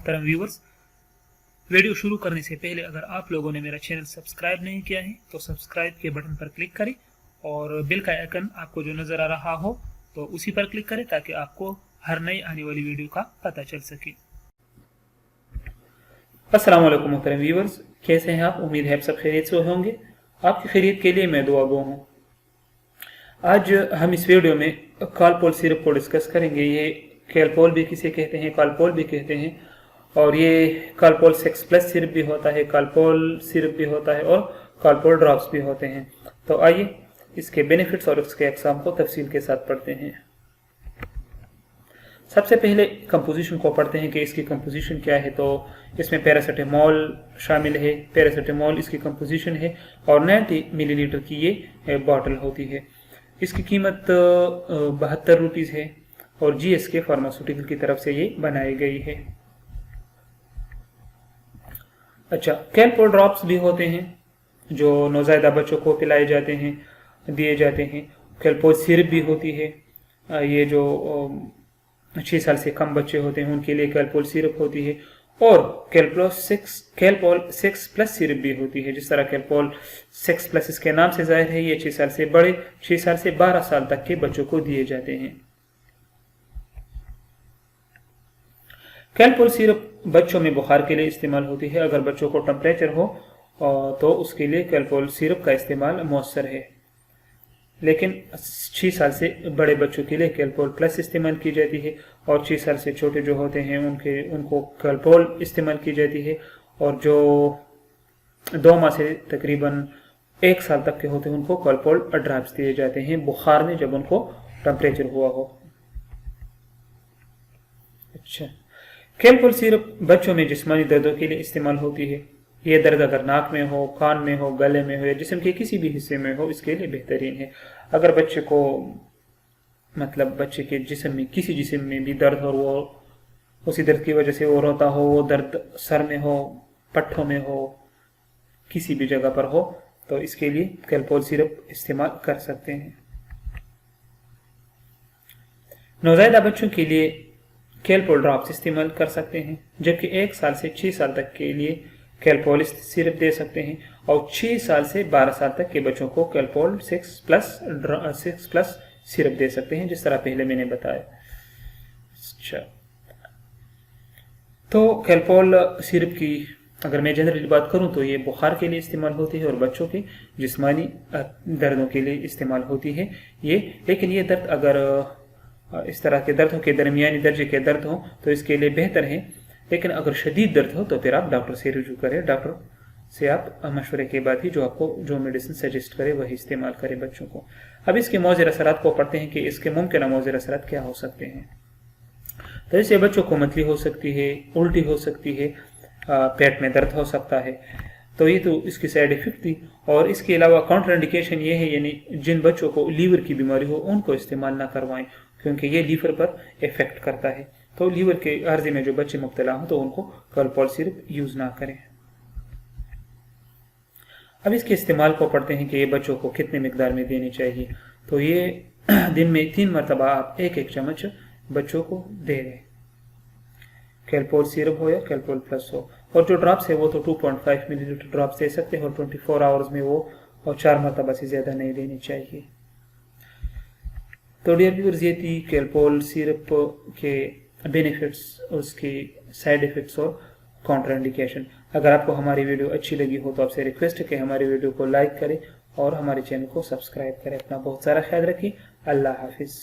मोहतरम viewers, video शुरू करने से पहले अगर आप लोगों ने मेरा चैनल सब्सक्राइब नहीं किया है तो सब्सक्राइब के बटन पर क्लिक करें और बेल का आइकन आपको जो नज़र आ रहा हो तो उसी पर क्लिक करें ताकि आपको हर नई आने वाली वीडियो का पता चल सके। अस्सलाम वालेकुम मोहतरम व्यूवर्स, कैसे हैं आप? उम्मीद है आप सब खैरियत से होंगे। आपकी खैरियत के लिए मैं दुआ गो हूँ। आज हम इस वीडियो में कालपोल सिरप को डिस्कस करेंगे। ये कैलपोल भी किसे कहते हैं, कालपोल भी कहते हैं, और ये कालपोल 6+ सिरप भी होता है, कालपोल सिरप भी होता है और कालपोल ड्रॉप्स भी होते हैं। तो आइए इसके बेनिफिट्स और इसके अक़साम को तफसील के साथ पढ़ते हैं। सबसे पहले कंपोजिशन को पढ़ते हैं कि इसकी कंपोजिशन क्या है। तो इसमें पैरासीटामोल शामिल है। पैरासीटामोल इसकी कंपोजिशन है और 90 मिलीलीटर की ये बॉटल होती है। इसकी कीमत 72 रुपीज़ है और GSK फार्मास्यूटिकल की तरफ से ये बनाई गई है। अच्छा, कैलपोल ड्रॉप्स भी होते हैं जो नौज़ायदा बच्चों को पिलाए जाते हैं, दिए जाते हैं। कैलपोल सिरप भी होती है। ये जो 6 साल से कम बच्चे होते हैं उनके लिए कैलपोल सिरप होती है। और कैलपोल 6+ सिरप भी होती है। जिस तरह कैलपोल 6+ इसके नाम से जाहिर है, ये 6 साल से बड़े 6 साल से 12 साल तक के बच्चों को दिए जाते हैं। कैलपोल सिरप बच्चों में बुखार के लिए इस्तेमाल होती है। अगर बच्चों को टेम्परेचर हो तो उसके लिए कैलपोल सिरप का इस्तेमाल मौसर है। लेकिन 6 साल से बड़े बच्चों के लिए कैलपोल प्लस इस्तेमाल की जाती है और 6 साल से छोटे जो होते हैं उनको कैलपोल इस्तेमाल की जाती है। और जो 2 माह से तकरीबन 1 साल तक के होते हैं उनको कैलपोल ड्रॉप्स दिए जाते हैं बुखार में, जब उनको टेम्परेचर हुआ हो। अच्छा, कैलपोल सिरप बच्चों में जिस्मानी दर्दों के लिए इस्तेमाल होती है। ये दर्द अगर नाक में हो, कान में हो, गले में हो या जिस्म के किसी भी हिस्से में हो, इसके लिए बेहतरीन है। अगर बच्चे को बच्चे के जिस्म में किसी जिस्म में भी दर्द हो, वो उसी दर्द की वजह से वो रोता हो, वो दर्द सर में हो, पट्ठों में हो, किसी भी जगह पर हो, तो इसके लिए कैलपोल सिरप इस्तेमाल कर सकते हैं। नौज़ायदा बच्चों के लिए कैलपोल ड्रॉप्स इस्तेमाल कर सकते हैं, जबकि 1 साल से 6 साल तक के लिए कैलपोल सिरप दे सकते हैं और 6 साल से 12 साल तक के बच्चों को कैलपोल 6+ सिरप दे सकते हैं, जिस तरह पहले मैंने बताया। अच्छा, तो कैलपोल सिरप की अगर मैं जनरली बात करूं तो ये बुखार के लिए इस्तेमाल होती है और बच्चों के जिस्मानी दर्दों के लिए इस्तेमाल होती है ये। लेकिन ये दर्द अगर इस तरह के दर्द हो के दरमियानी दर्जे के दर्द हो तो इसके लिए बेहतर है। लेकिन अगर शदीद दर्द हो तो फिर आप डॉक्टर से रुजू करें। डॉक्टर से आप मशवरे के बाद ही जो आपको जो मेडिसिन सजेस्ट करे वही इस्तेमाल करें बच्चों को। अब इसके मौजर असरात को पढ़ते हैं कि इसके मुमकिन मौजर असरात क्या हो सकते हैं। तो इससे बच्चों को मतली हो सकती है, उल्टी हो सकती है, पेट में दर्द हो सकता है। तो ये तो इसकी साइड इफेक्ट थी। और इसके अलावा काउंटर इंडिकेशन ये है, यानी जिन बच्चों को लीवर की बीमारी हो उनको इस्तेमाल ना करवाएं, क्योंकि ये लीवर पर इफेक्ट करता है। तो लीवर के अर्जे में जो बच्चे मुब्तला हों तो उनको कैलपोल सिरप यूज ना करें। अब इसके इस्तेमाल को पढ़ते हैं कि ये बच्चों को कितने मिकदार में देनी चाहिए। तो ये दिन में 3 मरतबा आप 1-1 चम्मच बच्चों को दे दें, कैलपोल सिरप हो या कैलपोल प्लस हो। और जो ड्रॉप्स है वो तो 2.5 मिलीलीटर ड्रॉप्स दे सकते हैं और 24 आवर्स में वो, और 4 मरतबा से ज़्यादा नहीं देनी चाहिए। तो डियर व्यूअर्स, ये थी कैलपोल सिरप के बेनिफिट्स, उसकी साइड इफ़ेक्ट्स और काउंटर इंडिकेशन। अगर आपको हमारी वीडियो अच्छी लगी हो तो आपसे रिक्वेस्ट है कि हमारी वीडियो को लाइक करें और हमारे चैनल को सब्सक्राइब करें। अपना बहुत सारा ख्याल रखिए। अल्लाह हाफिज़।